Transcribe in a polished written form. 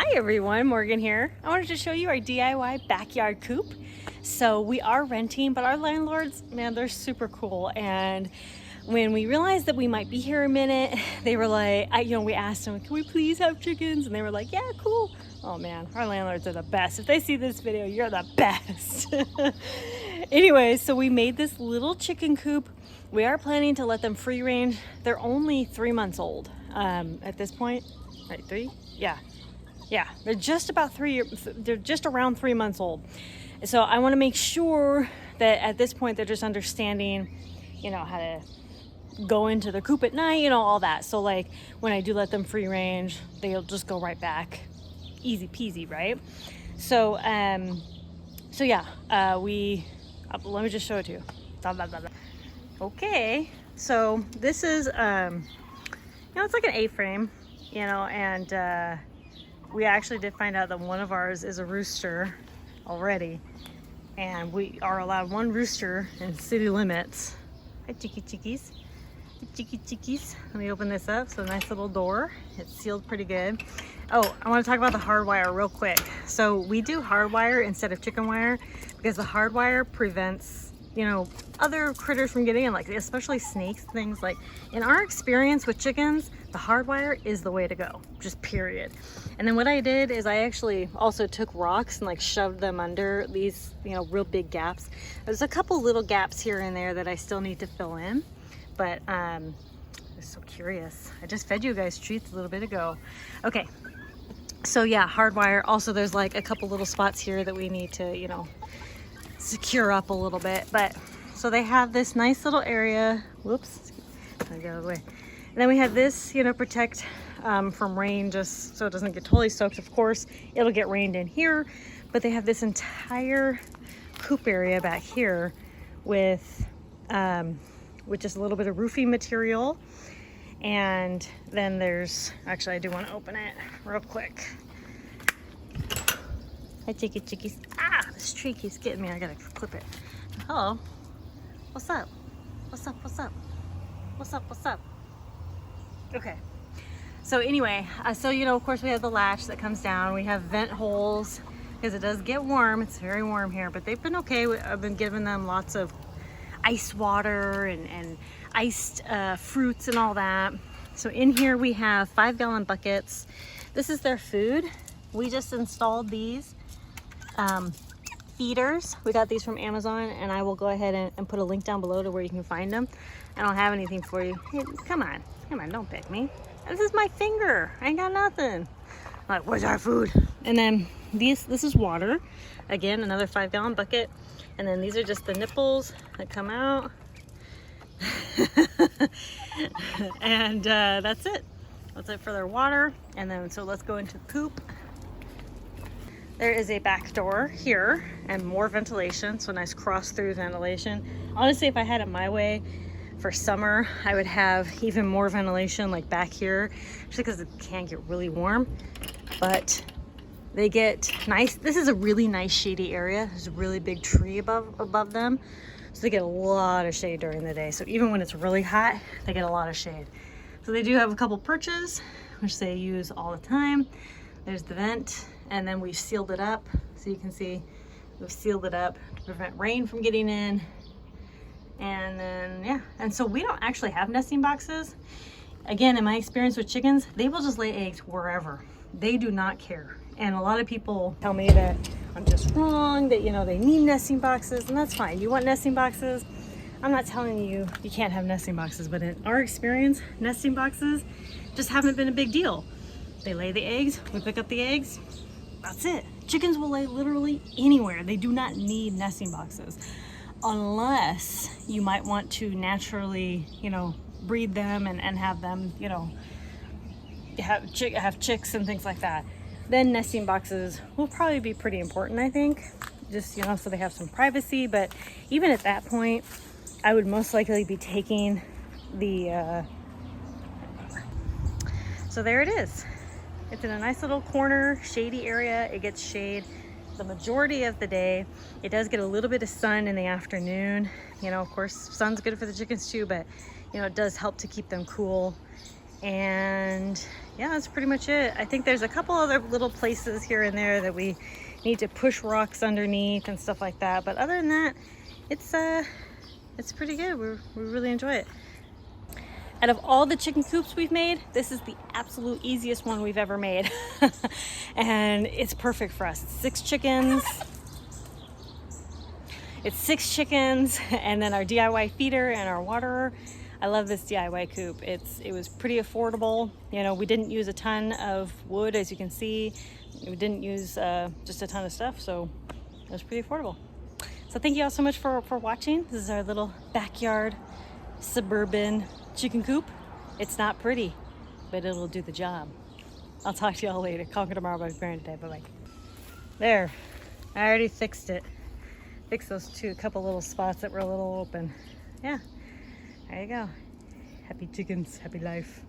Hi everyone, Morgan here. I wanted to show you our DIY backyard coop. So we are renting, but our landlords, man, they're super cool. And when we realized that we might be here a minute, they were like, we asked them, can we please have chickens? And they were like, yeah, cool. Oh man, our landlords are the best. If they see this video, you're the best. Anyway, so we made this little chicken coop. We are planning to let them free range. They're only 3 months old at this point. Right, 3? Yeah, they're just about they're just around 3 months old. So I want to make sure that at this point they're just understanding, how to go into the coop at night, all that. So like when I do let them free range, they'll just go right back, easy peasy, right? So yeah, let me just show it to you. Blah, blah, blah, blah. Okay, so this is it's like an A-frame, and we actually did find out that one of ours is a rooster already, and we are allowed one rooster in city limits. Hi, chickies. Let me open this up. So nice little door. It's sealed pretty good. Oh, I want to talk about the hardwire real quick. So we do hardwire instead of chicken wire because the hardwire prevents other critters from getting in, like especially snakes, things. Like in our experience with chickens, the hardwire is the way to go, just period. And then what I did is I actually also took rocks and like shoved them under these real big gaps. There's a couple little gaps here and there that I still need to fill in, but I'm so curious. I just fed you guys treats a little bit ago. Okay, so yeah, hardwire. Also there's like a couple little spots here that we need to secure up a little bit. But so they have this nice little area. Whoops, I get out of the way. And then we have this, protect from rain, just so it doesn't get totally soaked. Of course, it'll get rained in here, but they have this entire coop area back here with just a little bit of roofing material. And then there's, actually I do want to open it real quick. Hi, chickies. Ah, this tree keeps getting me. I gotta clip it. Hello. What's up? What's up? Okay. So anyway, of course we have the latch that comes down. We have vent holes because it does get warm. It's very warm here, but they've been okay. I've been giving them lots of ice water and iced fruits and all that. So in here we have 5-gallon buckets. This is their food. We just installed these feeders. We got these from Amazon, and I will go ahead and put a link down below to where you can find them. I don't have anything for you. Hey, come on, don't pick me. This is my finger. I ain't got nothing. Like, where's our food? And then this is water. Again, another 5-gallon bucket. And then these are just the nipples that come out. And that's it. That's it for their water. And then, so let's go into the coop. There is a back door here and more ventilation, so nice cross-through ventilation. Honestly, if I had it my way for summer, I would have even more ventilation like back here, just because it can get really warm. But they get nice. This is a really nice shady area. There's a really big tree above them, so they get a lot of shade during the day. So even when it's really hot, they get a lot of shade. So they do have a couple perches, which they use all the time. There's the vent. And then we've sealed it up, so you can see we've sealed it up to prevent rain from getting in. And then, yeah, and so we don't actually have nesting boxes. Again, in my experience with chickens, they will just lay eggs wherever. They do not care. And a lot of people tell me that I'm just wrong, that they need nesting boxes, and that's fine. You want nesting boxes? I'm not telling you you can't have nesting boxes, but in our experience, nesting boxes just haven't been a big deal. They lay the eggs, we pick up the eggs. That's it. Chickens will lay literally anywhere. They do not need nesting boxes unless you might want to naturally, breed them and have them, have chicks and things like that. Then nesting boxes will probably be pretty important, I think, just, so they have some privacy. But even at that point, I would most likely be taking the, so there it is. It's in a nice little corner, shady area. It gets shade the majority of the day. It does get a little bit of sun in the afternoon. Of course, sun's good for the chickens too, but it does help to keep them cool. And yeah, that's pretty much it. I think there's a couple other little places here and there that we need to push rocks underneath and stuff like that. But other than that, it's pretty good. We really enjoy it. Out of all the chicken coops we've made, this is the absolute easiest one we've ever made. And it's perfect for us. It's 6 chickens. It's 6 chickens and then our DIY feeder and our waterer. I love this DIY coop. It was pretty affordable. You know, we didn't use a ton of wood, as you can see. We didn't use just a ton of stuff, so it was pretty affordable. So thank you all so much for watching. This is our little backyard suburban chicken coop. It's not pretty, but it'll do the job. I'll talk to y'all later. Conquer tomorrow, but preparing today. Bye-bye. There, I already fixed it. Fixed those couple little spots that were a little open. Yeah, there you go. Happy chickens, happy life.